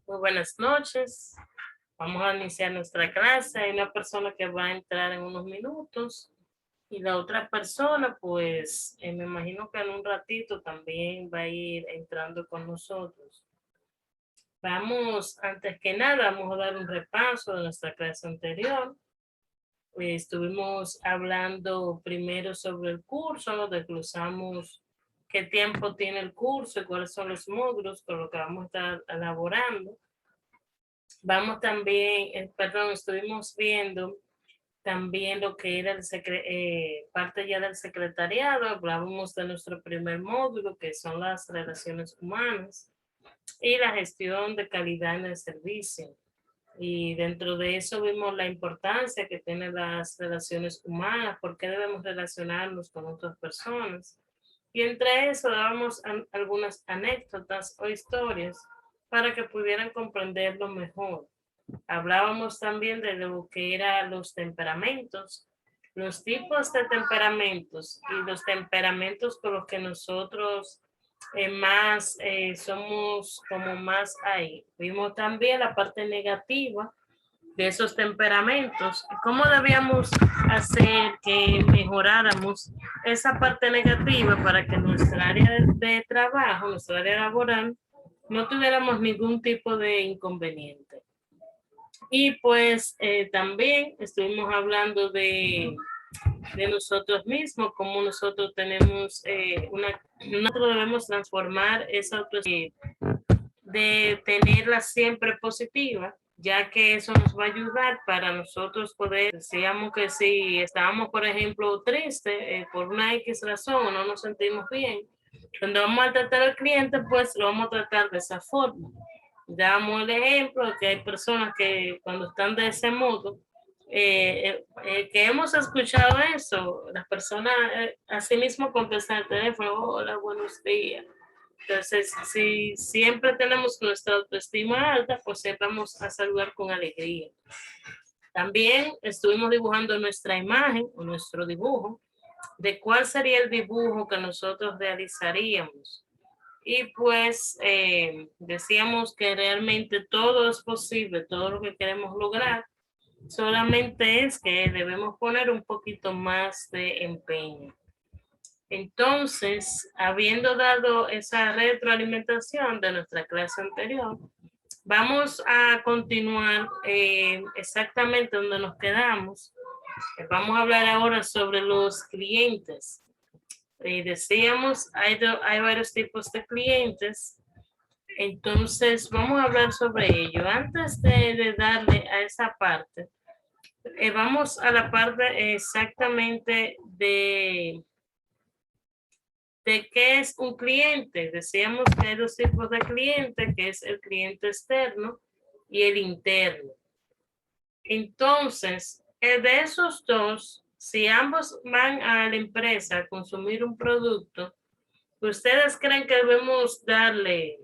Muy buenas noches. Vamos a iniciar nuestra clase. Hay una persona que va a entrar en unos minutos y la otra persona, pues, me imagino que en un ratito también va a ir entrando con nosotros. Vamos, antes que nada, vamos a dar un repaso de nuestra clase anterior. Estuvimos hablando primero sobre el curso, nos desglosamos qué tiempo tiene el curso y cuáles son los módulos con los que vamos a estar elaborando. Vamos también, perdón, estuvimos viendo también lo que era parte ya del secretariado, hablábamos de nuestro primer módulo, que son las relaciones humanas y la gestión de calidad en el servicio. Y dentro de eso vimos la importancia que tienen las relaciones humanas, por qué debemos relacionarnos con otras personas. Y entre eso dábamos algunas anécdotas o historias para que pudieran comprenderlo mejor. Hablábamos también de lo que eran los temperamentos, los tipos de temperamentos y los temperamentos con los que nosotros somos como más ahí. Vimos también la parte negativa de esos temperamentos, cómo debíamos hacer que mejoráramos esa parte negativa para que nuestra área de trabajo, nuestra área laboral, no tuviéramos ningún tipo de inconveniente. Y pues también estuvimos hablando de nosotros mismos, cómo nosotros tenemos nosotros debemos transformar esa autoestima de tenerla siempre positiva, ya que eso nos va a ayudar para nosotros poder, decíamos que si estábamos, por ejemplo, tristes por una X razón o no nos sentimos bien, cuando vamos a tratar al cliente, pues lo vamos a tratar de esa forma. Damos el ejemplo de que hay personas que cuando están de ese modo, que hemos escuchado eso, las personas así mismo contestan el teléfono, hola, buenos días. Entonces, si siempre tenemos nuestra autoestima alta, pues vamos a saludar con alegría. También estuvimos dibujando nuestra imagen o nuestro dibujo de cuál sería el dibujo que nosotros realizaríamos. Y pues decíamos que realmente todo es posible, todo lo que queremos lograr, solamente es que debemos poner un poquito más de empeño. Entonces, habiendo dado esa retroalimentación de nuestra clase anterior, vamos a continuar exactamente donde nos quedamos. Vamos a hablar ahora sobre los clientes. Decíamos, hay varios tipos de clientes. Entonces, vamos a hablar sobre ello. Antes de darle a esa parte, vamos a la parte exactamente de qué es un cliente. Decíamos que hay dos tipos de cliente, que es el cliente externo y el interno. Entonces, de esos dos, si ambos van a la empresa a consumir un producto, ¿ustedes creen que debemos darle,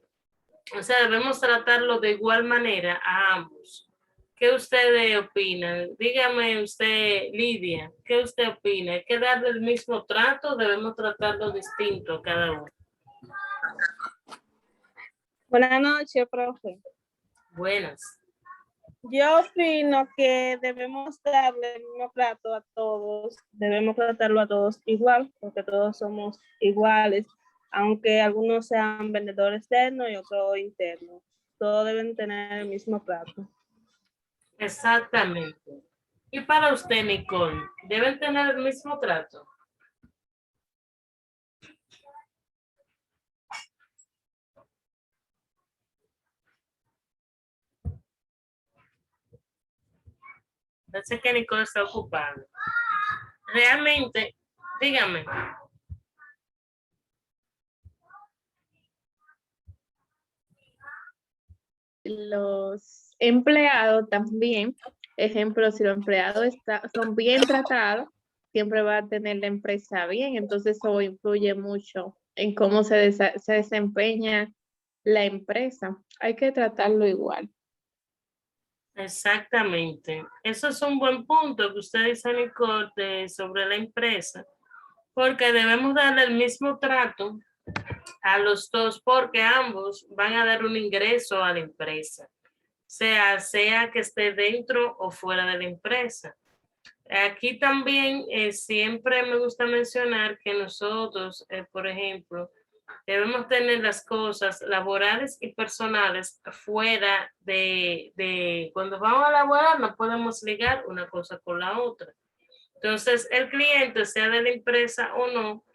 o sea, debemos tratarlo de igual manera a ambos? ¿Qué ustedes opinan? Dígame usted, Lidia, ¿qué usted opina? ¿Hay que darle el mismo trato o debemos tratarlo distinto cada uno? Buenas noches, profe. Buenas. Yo opino que debemos darle el mismo trato a todos, debemos tratarlo a todos igual, porque todos somos iguales, aunque algunos sean vendedores externos y otros internos. Todos deben tener el mismo trato. Exactamente. Y para usted, Nicole, ¿deben tener el mismo trato? Parece que Nicole está ocupada. Realmente, dígame. Los empleados también, ejemplo, si los empleados son bien tratados, siempre va a tener la empresa bien, entonces eso influye mucho en cómo se desempeña la empresa. Hay que tratarlo igual. Exactamente. Eso es un buen punto que usted dice, Nicole, sobre la empresa, porque debemos darle el mismo trato a los dos, porque ambos van a dar un ingreso a la empresa. sea que esté dentro o fuera de la empresa. Aquí también siempre me gusta mencionar que nosotros, por ejemplo, debemos tener las cosas laborales y personales fuera de cuando vamos a laborar, no podemos ligar una cosa con la otra. Entonces, el cliente, sea de la empresa o no,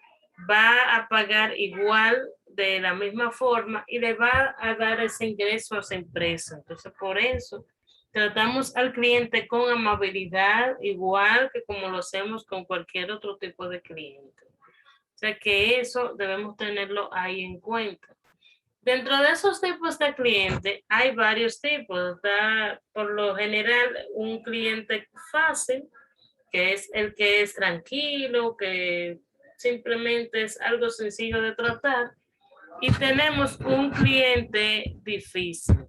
va a pagar igual de la misma forma y le va a dar ese ingreso a esa empresa. Entonces, por eso tratamos al cliente con amabilidad, igual que como lo hacemos con cualquier otro tipo de cliente. O sea que eso debemos tenerlo ahí en cuenta. Dentro de esos tipos de cliente hay varios tipos. Está por lo general un cliente fácil, que es el que es tranquilo, que simplemente es algo sencillo de tratar. Y tenemos un cliente difícil.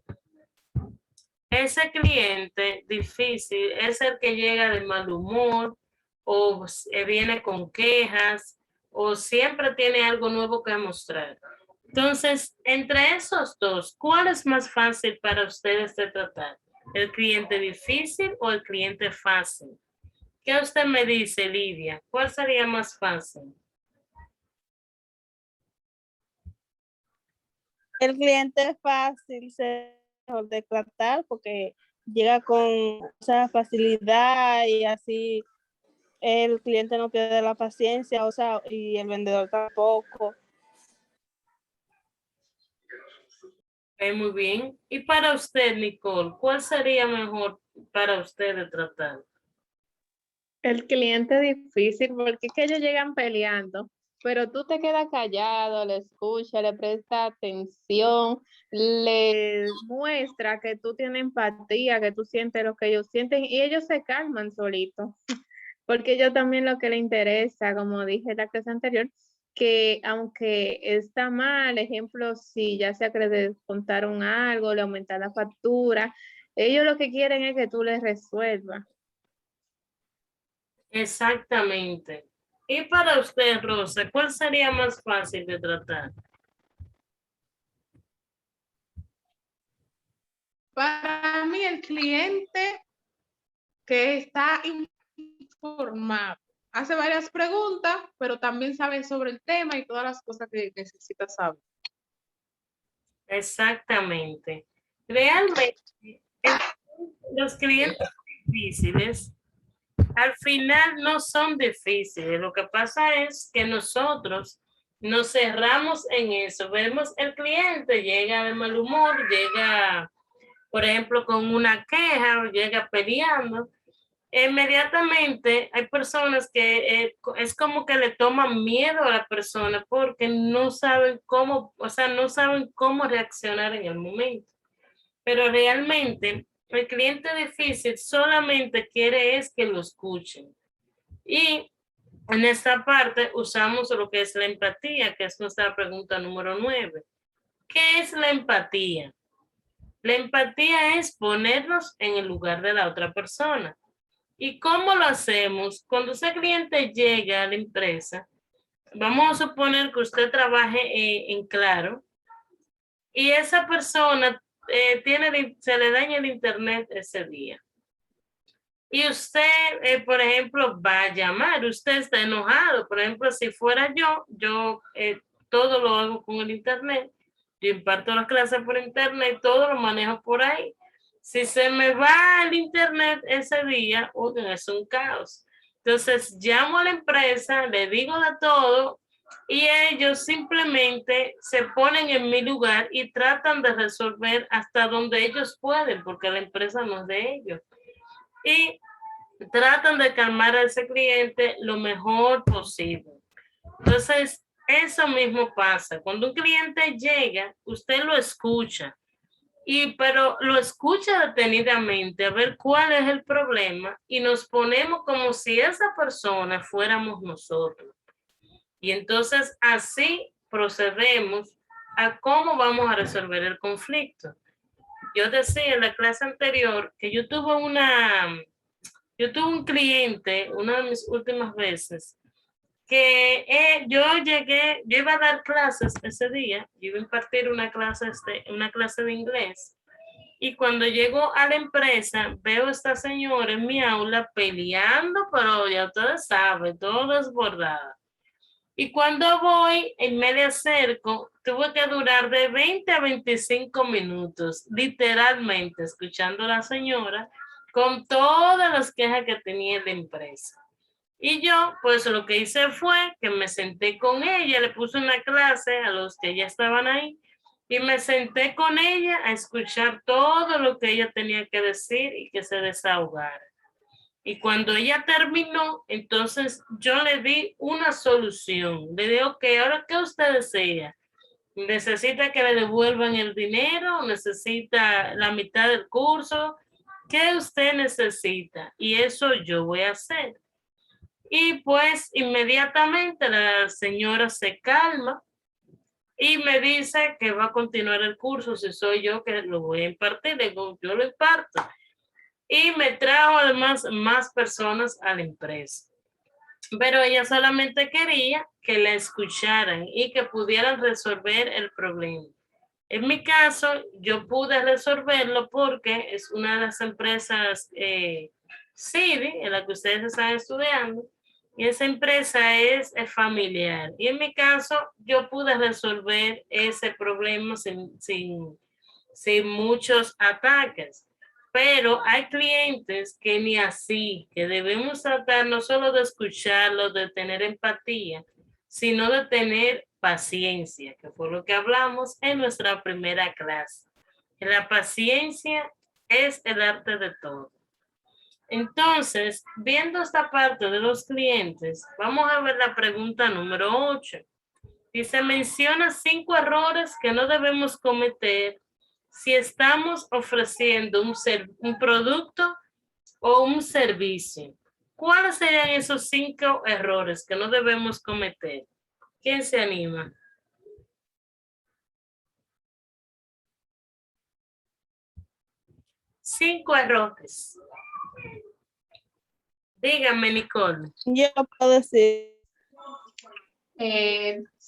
Ese cliente difícil es el que llega de mal humor o viene con quejas o siempre tiene algo nuevo que mostrar. Entonces, entre esos dos, ¿cuál es más fácil para ustedes de tratar? ¿El cliente difícil o el cliente fácil? ¿Qué usted me dice, Lidia? ¿Cuál sería más fácil? El cliente es fácil de tratar porque llega con esa facilidad y así el cliente no pierde la paciencia, o sea, y el vendedor tampoco. Muy bien. Y para usted, Nicole, ¿cuál sería mejor para usted de tratar? El cliente difícil, porque es que ellos llegan peleando, pero tú te quedas callado, le escuchas, le prestas atención, le muestra que tú tienes empatía, que tú sientes lo que ellos sienten y ellos se calman solitos, porque ellos también lo que les interesa, como dije en la clase anterior, que aunque está mal, ejemplo, si ya sea que le descontaron algo, le aumentan la factura, ellos lo que quieren es que tú les resuelvas. Exactamente. Y para usted, Rosa, ¿cuál sería más fácil de tratar? Para mí, el cliente que está informado hace varias preguntas, pero también sabe sobre el tema y todas las cosas que necesita saber. Exactamente. Realmente, los clientes difíciles al final no son difíciles. Lo que pasa es que nosotros nos cerramos en eso. Vemos el cliente, llega de mal humor, llega, por ejemplo, con una queja, o llega peleando. Inmediatamente hay personas que es como que le toman miedo a la persona porque no saben cómo, o sea, no saben cómo reaccionar en el momento. Pero realmente el cliente difícil solamente quiere es que lo escuchen. Y en esta parte usamos lo que es la empatía, que es nuestra pregunta número 9. ¿Qué es la empatía? La empatía es ponernos en el lugar de la otra persona. ¿Y cómo lo hacemos? Cuando ese cliente llega a la empresa, vamos a suponer que usted trabaje en Claro y esa persona se le daña el internet ese día. Y usted, por ejemplo, va a llamar, usted está enojado. Por ejemplo, si fuera yo todo lo hago con el internet. Yo imparto las clases por internet, todo lo manejo por ahí. Si se me va el internet ese día, es un caos. Entonces, llamo a la empresa, le digo de todo y ellos simplemente se ponen en mi lugar y tratan de resolver hasta donde ellos pueden, porque la empresa no es de ellos. Y tratan de calmar a ese cliente lo mejor posible. Entonces, eso mismo pasa. Cuando un cliente llega, usted lo escucha, pero lo escucha detenidamente a ver cuál es el problema y nos ponemos como si esa persona fuéramos nosotros. Y entonces así procedemos a cómo vamos a resolver el conflicto. Yo decía en la clase anterior que yo tuve un cliente, una de mis últimas veces, que yo iba a dar clases ese día, yo iba a impartir una clase de inglés, Y cuando llego a la empresa, veo a esta señora en mi aula peleando, pero ya ustedes saben, todo desbordada. Y cuando voy y me le acerco, tuve que durar de 20 a 25 minutos, literalmente, escuchando a la señora con todas las quejas que tenía en la empresa. Y yo, pues lo que hice fue que me senté con ella, le puse una clase a los que ya estaban ahí y me senté con ella a escuchar todo lo que ella tenía que decir y que se desahogara. Y cuando ella terminó, entonces yo le di una solución. Le digo, ok, ahora ¿qué usted desea? ¿Necesita que le devuelvan el dinero? ¿Necesita la mitad del curso? ¿Qué usted necesita? Y eso yo voy a hacer. Y pues inmediatamente la señora se calma y me dice que va a continuar el curso si soy yo que lo voy a impartir. Le digo, yo lo imparto. Y me trajo además más personas a la empresa. Pero ella solamente quería que la escucharan y que pudieran resolver el problema. En mi caso, yo pude resolverlo porque es una de las empresas CIDI en la que ustedes están estudiando y esa empresa es familiar. Y en mi caso, yo pude resolver ese problema sin muchos ataques. Pero hay clientes que ni así, que debemos tratar no solo de escucharlos, de tener empatía, sino de tener paciencia, que fue lo que hablamos en nuestra primera clase. La paciencia es el arte de todo. Entonces, viendo esta parte de los clientes, vamos a ver la pregunta número 8. Dice, menciona 5 errores que no debemos cometer si estamos ofreciendo un producto o un servicio. ¿Cuáles serían esos 5 errores que no debemos cometer? ¿Quién se anima? Cinco errores. Dígame, Nicole. Yo puedo decir,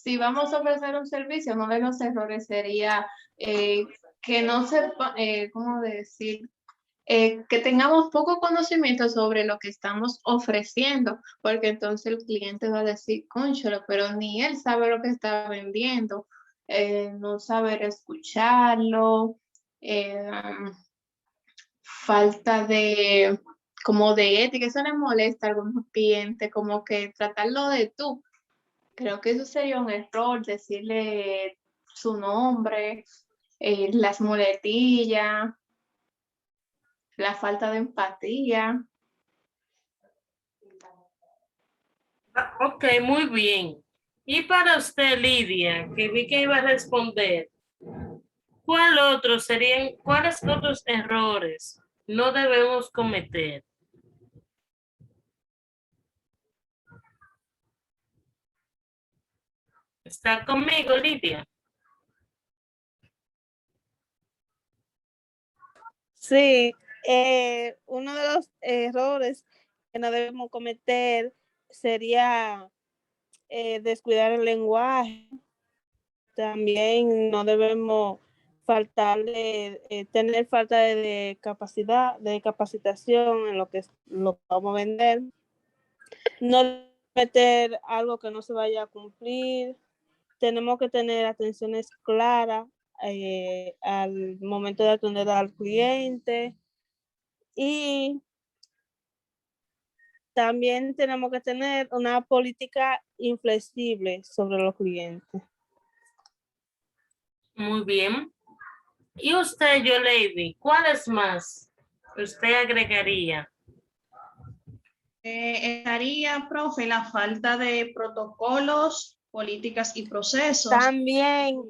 Si vamos a ofrecer un servicio, uno de los errores sería que no sepa, ¿cómo decir? Que tengamos poco conocimiento sobre lo que estamos ofreciendo, porque entonces el cliente va a decir, cónchale, pero ni él sabe lo que está vendiendo, no saber escucharlo, falta de como de ética, eso le molesta a algunos clientes, como que tratarlo de tú. Creo que eso sería un error, decirle su nombre, las muletillas, la falta de empatía. Ok, muy bien. Y para usted, Lidia, que vi que iba a responder, ¿cuáles otros errores no debemos cometer? ¿Está conmigo, Lidia? sí, uno de los errores que no debemos cometer sería descuidar el lenguaje. También no debemos tener falta de capacidad, de capacitación en lo que vamos a vender. No meter algo que no se vaya a cumplir. Tenemos que tener atenciones claras al momento de atender al cliente. Y también tenemos que tener una política inflexible sobre los clientes. Muy bien. ¿Y usted, Yolady, cuáles más usted agregaría? Estaría, profe, la falta de protocolos, políticas y procesos. También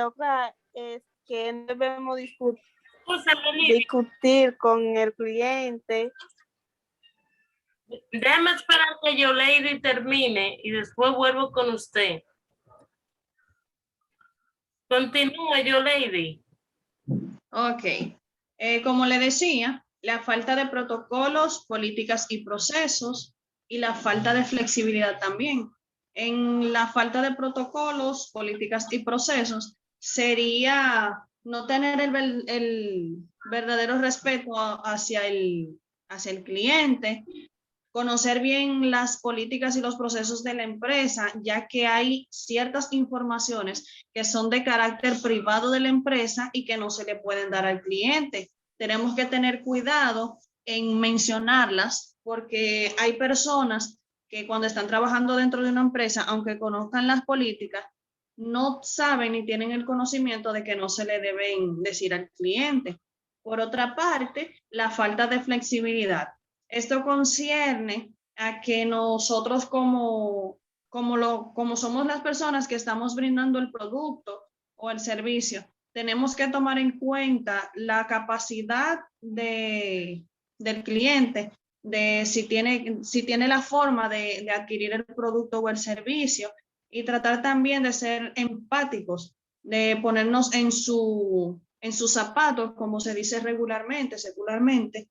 otra es que no debemos Lidia, discutir con el cliente. déjame esperar que Yolady termine y después vuelvo con usted. Continúa, Yolady. Ok. Como le decía, la falta de protocolos, políticas y procesos y la falta de flexibilidad también. En la falta de protocolos, políticas y procesos sería no tener el verdadero respeto hacia el cliente, conocer bien las políticas y los procesos de la empresa, ya que hay ciertas informaciones que son de carácter privado de la empresa y que no se le pueden dar al cliente. Tenemos que tener cuidado en mencionarlas porque hay personas que cuando están trabajando dentro de una empresa, aunque conozcan las políticas, no saben ni tienen el conocimiento de que no se le deben decir al cliente. Por otra parte, la falta de flexibilidad. Esto concierne a que nosotros como somos las personas que estamos brindando el producto o el servicio, tenemos que tomar en cuenta la capacidad del cliente, de si tiene la forma de adquirir el producto o el servicio, y tratar también de ser empáticos, de ponernos en sus zapatos, como se dice secularmente,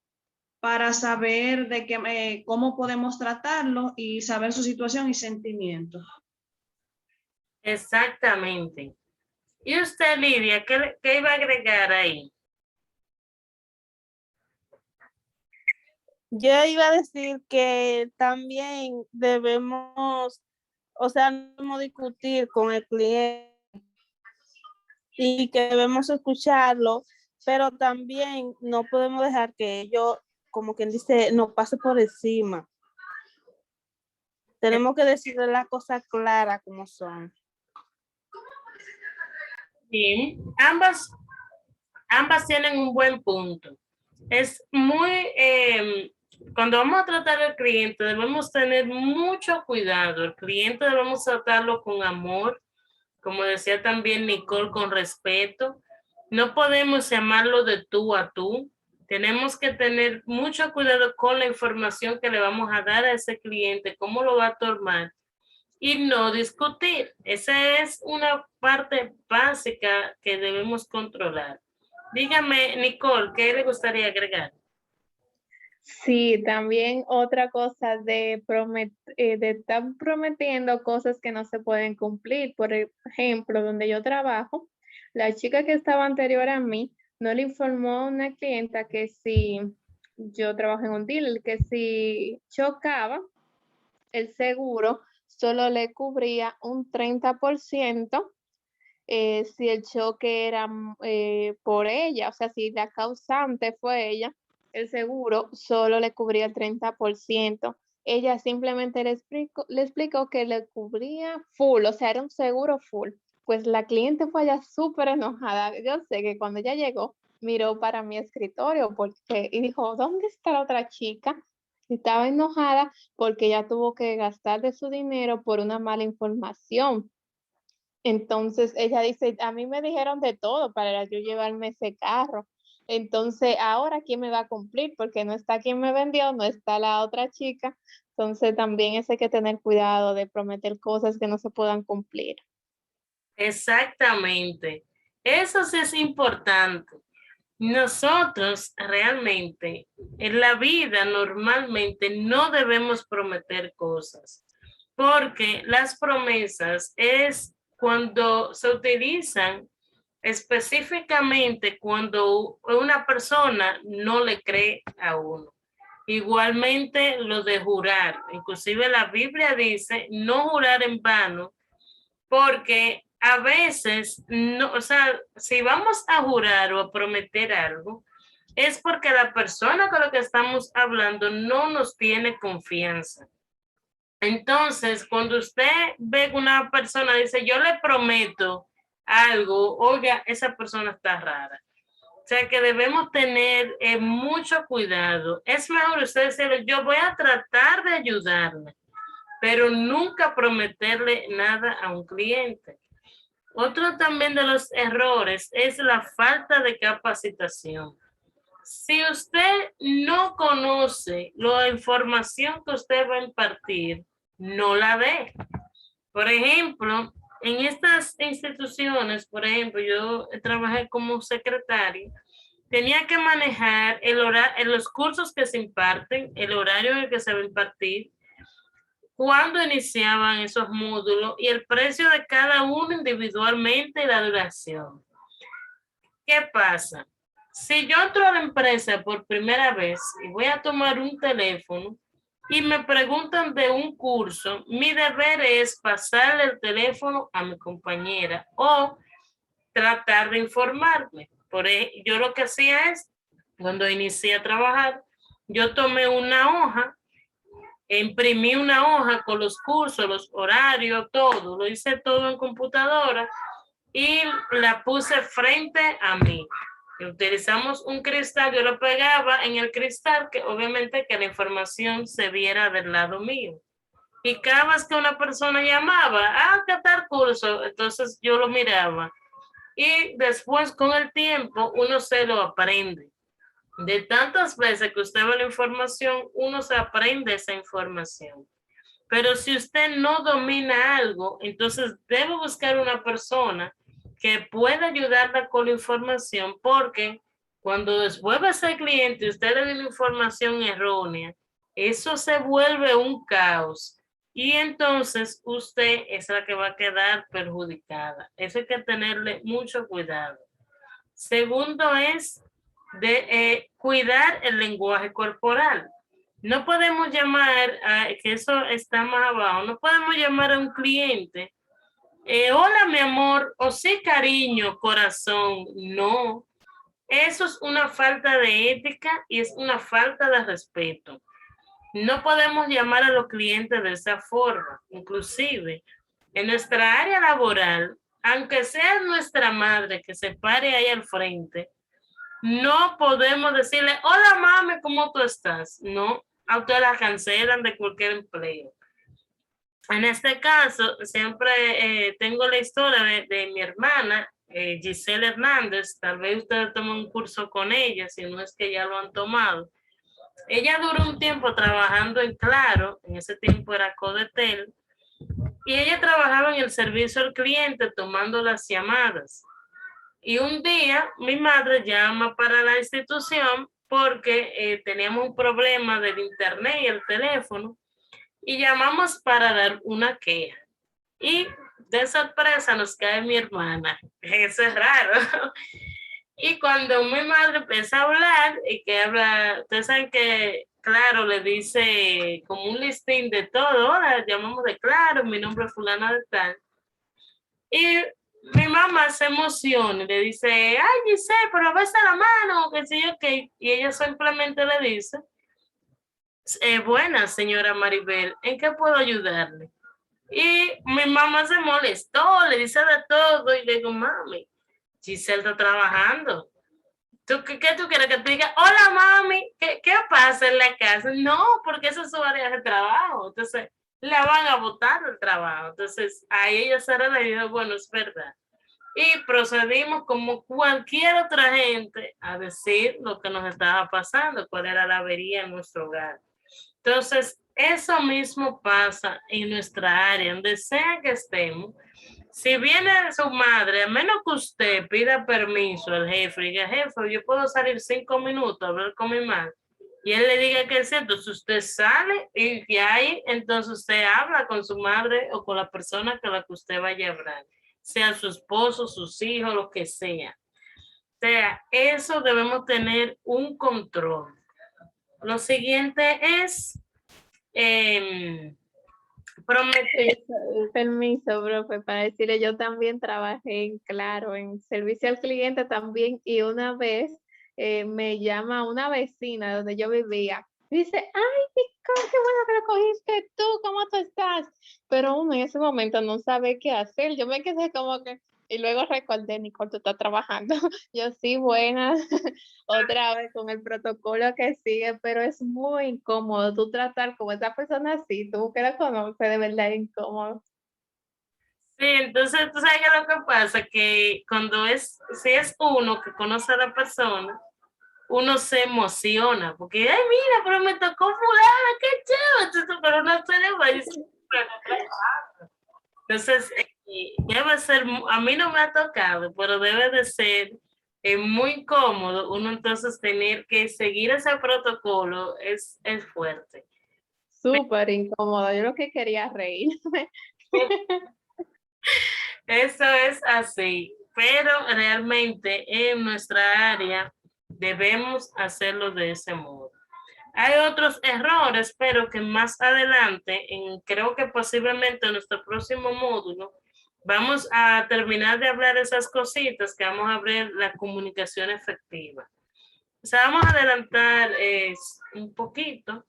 para saber cómo podemos tratarlo y saber su situación y sentimientos. Exactamente. ¿Y usted, Lidia, qué iba a agregar ahí? Yo iba a decir que también debemos, o sea, no debemos discutir con el cliente y que debemos escucharlo, pero también no podemos dejar que ellos, como quien dice, nos pase por encima. Tenemos que decirle las cosas claras como son. Sí, ambas tienen un buen punto. Es muy, cuando vamos a tratar al cliente, debemos tener mucho cuidado. El cliente debemos tratarlo con amor, como decía también Nicole, con respeto. No podemos llamarlo de tú a tú. Tenemos que tener mucho cuidado con la información que le vamos a dar a ese cliente, cómo lo va a tomar y no discutir. Esa es una parte básica que debemos controlar. Dígame, Nicole, ¿qué le gustaría agregar? Sí, también otra cosa de estar prometiendo cosas que no se pueden cumplir. Por ejemplo, donde yo trabajo, la chica que estaba anterior a mí no le informó a una clienta que si yo trabajo en un dealer, que si chocaba, el seguro solo le cubría un 30% si el choque era por ella, o sea, si la causante fue ella, el seguro solo le cubría el 30%. Ella simplemente le explicó que le cubría full, o sea, era un seguro full. Pues la cliente fue allá súper enojada. Yo sé que cuando ella llegó, miró para mi escritorio y dijo, ¿dónde está la otra chica? Estaba enojada porque ella tuvo que gastar de su dinero por una mala información. Entonces ella dice, a mí me dijeron de todo para yo llevarme ese carro. Entonces, ahora quién me va a cumplir porque no está quien me vendió, no está la otra chica. Entonces, también hay que tener cuidado de prometer cosas que no se puedan cumplir. Exactamente. Eso sí es importante. Nosotros realmente en la vida normalmente no debemos prometer cosas, porque las promesas es cuando se utilizan específicamente cuando una persona no le cree a uno. Igualmente lo de jurar, inclusive la Biblia dice no jurar en vano, porque a veces, no, o sea, si vamos a jurar o a prometer algo, es porque la persona con la que estamos hablando no nos tiene confianza. Entonces, cuando usted ve que una persona dice, yo le prometo algo, oiga, esa persona está rara. O sea que debemos tener mucho cuidado. Es mejor usted decirle, yo voy a tratar de ayudarle, pero nunca prometerle nada a un cliente. Otro también de los errores es la falta de capacitación. Si usted no conoce la información que usted va a impartir, no la dé. Por ejemplo, en estas instituciones, por ejemplo, yo trabajé como secretaria, tenía que manejar los cursos que se imparten, el horario en el que se va a impartir, cuándo iniciaban esos módulos y el precio de cada uno individualmente y la duración. ¿Qué pasa? Si yo entro a la empresa por primera vez y voy a tomar un teléfono y me preguntan de un curso, mi deber es pasarle el teléfono a mi compañera o tratar de informarme. Yo lo que hacía es, cuando inicié a trabajar, yo tomé una hoja, imprimí una hoja con los cursos, los horarios, todo, lo hice todo en computadora y la puse frente a mí. Y utilizamos un cristal, yo lo pegaba en el cristal, que obviamente que la información se viera del lado mío. Y cada vez que una persona llamaba, ¿qué tal curso? Entonces yo lo miraba. Y después con el tiempo uno se lo aprende. De tantas veces que usted ve la información, uno se aprende esa información. Pero si usted no domina algo, entonces debe buscar una persona que pueda ayudarla con la información, porque cuando después va a ser cliente y usted le da una información errónea, eso se vuelve un caos. Y entonces usted es la que va a quedar perjudicada. Eso hay que tenerle mucho cuidado. Segundo es de cuidar el lenguaje corporal. No podemos llamar, que eso está más abajo, no podemos llamar a un cliente, hola mi amor, o sí cariño, corazón. No, eso es una falta de ética y es una falta de respeto. No podemos llamar a los clientes de esa forma. Inclusive, en nuestra área laboral, aunque sea nuestra madre que se pare ahí al frente, no podemos decirle, hola mami, ¿cómo tú estás? No, a usted la cancelan de cualquier empleo. En este caso, siempre tengo la historia de mi hermana, Giselle Hernández. Tal vez ustedes tomen un curso con ella, si no es que ya lo han tomado. Ella duró un tiempo trabajando en Claro, en ese tiempo era Codetel, y ella trabajaba en el servicio al cliente tomando las llamadas. Y un día mi madre llama para la institución porque teníamos un problema del internet y el teléfono, y llamamos para dar una queja. Y de sorpresa nos cae mi hermana. Eso es raro. Y cuando mi madre empieza a hablar, y que habla, ustedes saben que Claro le dice como un listín de todo, hola, llamamos de Claro, mi nombre es fulana de tal. Y mi mamá se emociona y le dice, ay, Giselle, pero besa la mano, que sí, ok. Y ella simplemente le dice, buena señora Maribel, ¿en qué puedo ayudarle? Y mi mamá se molestó, le dice de todo, y le digo, mami, Giselle está trabajando. ¿Qué tú quieres que te diga? Hola, mami, ¿qué pasa en la casa? No, porque esa es su área de trabajo. Entonces, la van a botar del trabajo. Entonces, ahí ella se le dijo, bueno, es verdad. Y procedimos como cualquier otra gente a decir lo que nos estaba pasando, cuál era la avería en nuestro hogar. Entonces, eso mismo pasa en nuestra área, donde sea que estemos. Si viene su madre, a menos que usted pida permiso al jefe y diga, jefe, yo puedo salir 5 minutos a hablar con mi madre, y él le diga que sí, entonces usted sale y ahí entonces usted habla con su madre o con la persona con la que usted vaya a hablar, sea su esposo, sus hijos, lo que sea. O sea, eso debemos tener un control. Lo siguiente es prometer. Permiso, profe, para decirle, yo también trabajé en Claro, en servicio al cliente también, y una vez me llama una vecina donde yo vivía, dice, ay, Nicole, qué bueno que lo cogiste tú, ¿cómo tú estás? Pero uno en ese momento no sabe qué hacer, yo me quedé como que, y luego recordé, Nicole, tú estás trabajando, yo sí, buena, otra vez con el protocolo que sigue, pero es muy incómodo tú tratar como esa persona así, tú que la conoces, de verdad es incómodo. Sí, entonces tú sabes que lo que pasa, que si es uno que conoce a la persona, uno se emociona, porque, ay, mira, pero me tocó fulana, qué chévere, pero no se le va a decir. Entonces, debe ser, a mí no me ha tocado, pero debe de ser muy cómodo uno entonces tener que seguir ese protocolo, es fuerte. Súper incómodo, yo lo que quería reírme. Eso es así. pero realmente en nuestra área debemos hacerlo de ese modo. Hay otros errores, pero que más adelante, creo que posiblemente en nuestro próximo módulo, vamos a terminar de hablar esas cositas que vamos a ver la comunicación efectiva. O sea, vamos a adelantar un poquito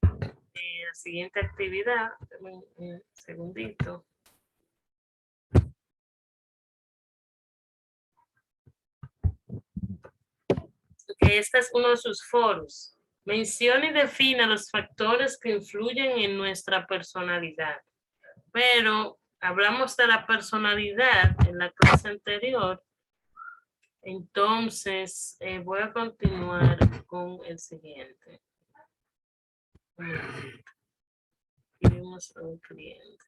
la siguiente actividad. Un segundito. Que este es uno de sus foros. Menciona y defina los factores que influyen en nuestra personalidad. Pero hablamos de la personalidad en la clase anterior. Entonces, voy a continuar con el siguiente. Vimos a un cliente.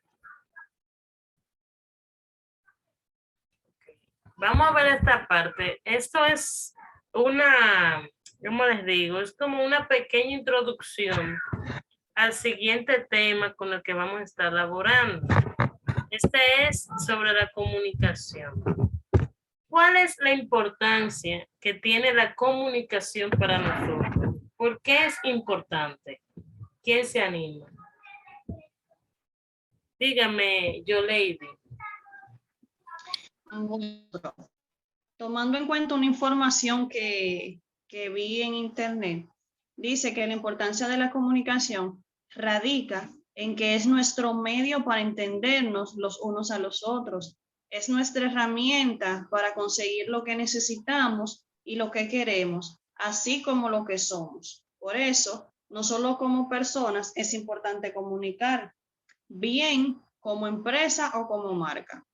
Okay. Vamos a ver esta parte. Esto es una, ¿cómo les digo? Es como una pequeña introducción al siguiente tema con el que vamos a estar laborando. Este es sobre la comunicación. ¿Cuál es la importancia que tiene la comunicación para nosotros? ¿Por qué es importante? ¿Quién se anima? Dígame, yo, Lady. Tomando en cuenta una información que vi en internet, dice que la importancia de la comunicación radica en que es nuestro medio para entendernos los unos a los otros. Es nuestra herramienta para conseguir lo que necesitamos y lo que queremos, así como lo que somos. Por eso, no solo como personas es importante comunicar, bien como empresa o como marca.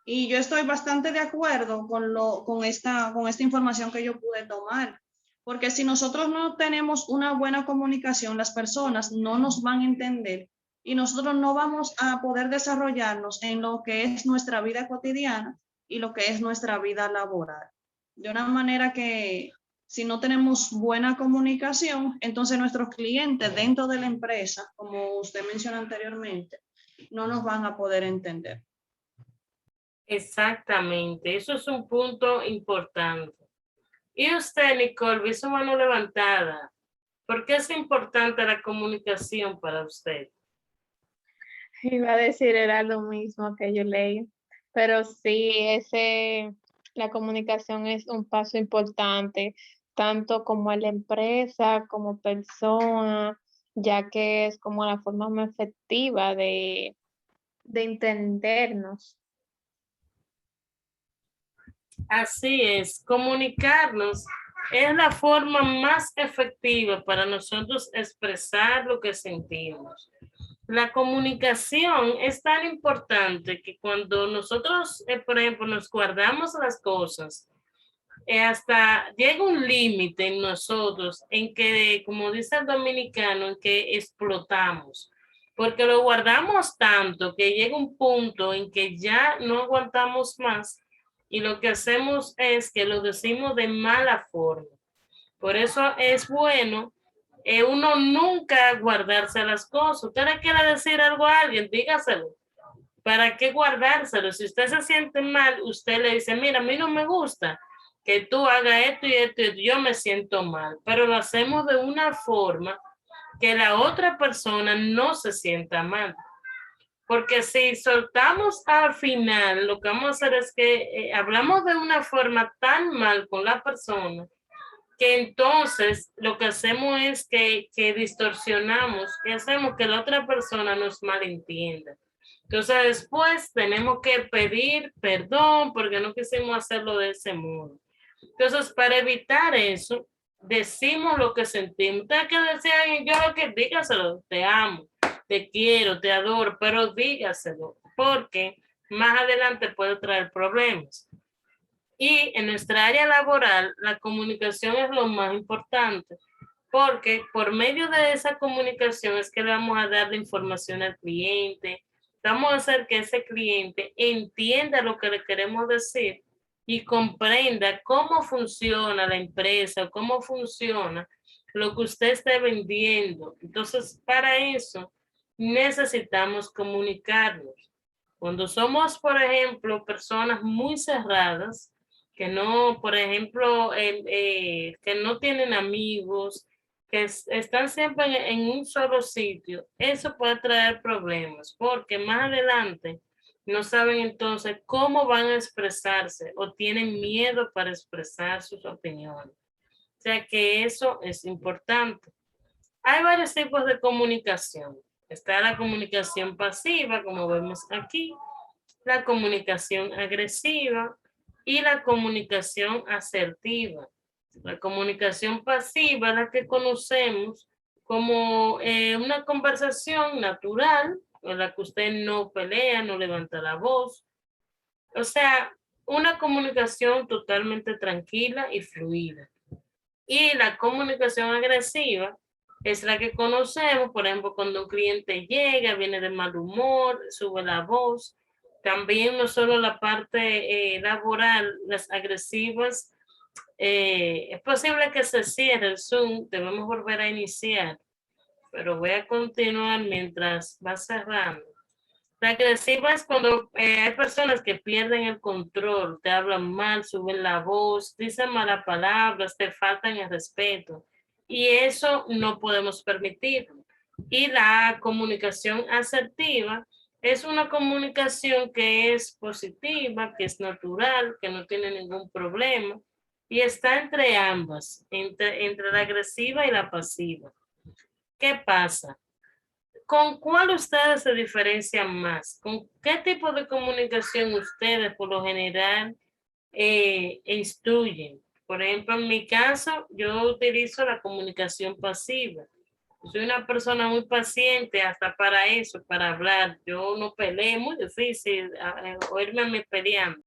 Y yo estoy bastante de acuerdo con esta información que yo pude tomar, porque si nosotros no tenemos una buena comunicación, las personas no nos van a entender y nosotros no vamos a poder desarrollarnos en lo que es nuestra vida cotidiana y lo que es nuestra vida laboral. De una manera que si no tenemos buena comunicación, entonces nuestros clientes dentro de la empresa, como usted mencionó anteriormente, no nos van a poder entender. Exactamente, eso es un punto importante. Y usted, Nicole, vi su mano levantada. ¿Por qué es importante la comunicación para usted? Iba a decir, era lo mismo que yo leí, pero sí, la comunicación es un paso importante, tanto como en la empresa, como persona, ya que es como la forma más efectiva de entendernos. Así es, comunicarnos es la forma más efectiva para nosotros expresar lo que sentimos. La comunicación es tan importante que cuando nosotros, por ejemplo, nos guardamos las cosas, hasta llega un límite en nosotros en que, como dice el dominicano, en que explotamos, porque lo guardamos tanto que llega un punto en que ya no aguantamos más y lo que hacemos es que lo decimos de mala forma. Por eso es bueno uno nunca guardarse las cosas. Usted le quiere decir algo a alguien, dígaselo. ¿Para qué guardárselo? Si usted se siente mal, usted le dice, mira, a mí no me gusta que tú hagas esto y esto, y yo me siento mal, pero lo hacemos de una forma que la otra persona no se sienta mal. Porque si soltamos al final, lo que vamos a hacer es que hablamos de una forma tan mal con la persona que entonces lo que hacemos es que distorsionamos y hacemos que la otra persona nos malentienda. Entonces después tenemos que pedir perdón porque no quisimos hacerlo de ese modo. Entonces para evitar eso, decimos lo que sentimos. Usted que decía, yo lo que dígaselo, te amo, te quiero, te adoro, pero dígaselo porque más adelante puede traer problemas. Y en nuestra área laboral, la comunicación es lo más importante, porque por medio de esa comunicación es que le vamos a dar la información al cliente, vamos a hacer que ese cliente entienda lo que le queremos decir y comprenda cómo funciona la empresa, cómo funciona lo que usted esté vendiendo. Entonces, para eso necesitamos comunicarnos. Cuando somos, por ejemplo, personas muy cerradas, que no, por ejemplo, que no tienen amigos, que están siempre en un solo sitio, eso puede traer problemas, porque más adelante no saben entonces cómo van a expresarse o tienen miedo para expresar sus opiniones. O sea que eso es importante. Hay varios tipos de comunicación. Está la comunicación pasiva, como vemos aquí, la comunicación agresiva y la comunicación asertiva. La comunicación pasiva es la que conocemos como una conversación natural, en la que usted no pelea, no levanta la voz. O sea, una comunicación totalmente tranquila y fluida. Y la comunicación agresiva es la que conocemos, por ejemplo, cuando un cliente llega, viene de mal humor, sube la voz. También no solo la parte laboral, las agresivas, es posible que se cierre el Zoom, debemos volver a iniciar, pero voy a continuar mientras va cerrando. La agresiva es cuando hay personas que pierden el control, te hablan mal, suben la voz, dicen malas palabras, te faltan el respeto. Y eso no podemos permitirlo. Y la comunicación asertiva es una comunicación que es positiva, que es natural, que no tiene ningún problema. Y está entre ambas, entre la agresiva y la pasiva. ¿Qué pasa? ¿Con cuál ustedes se diferencian más? ¿Con qué tipo de comunicación ustedes por lo general instruyen? Por ejemplo, en mi caso, yo utilizo la comunicación pasiva. Soy una persona muy paciente hasta para eso, para hablar. Yo no peleo, es muy difícil oírme a mí peleando.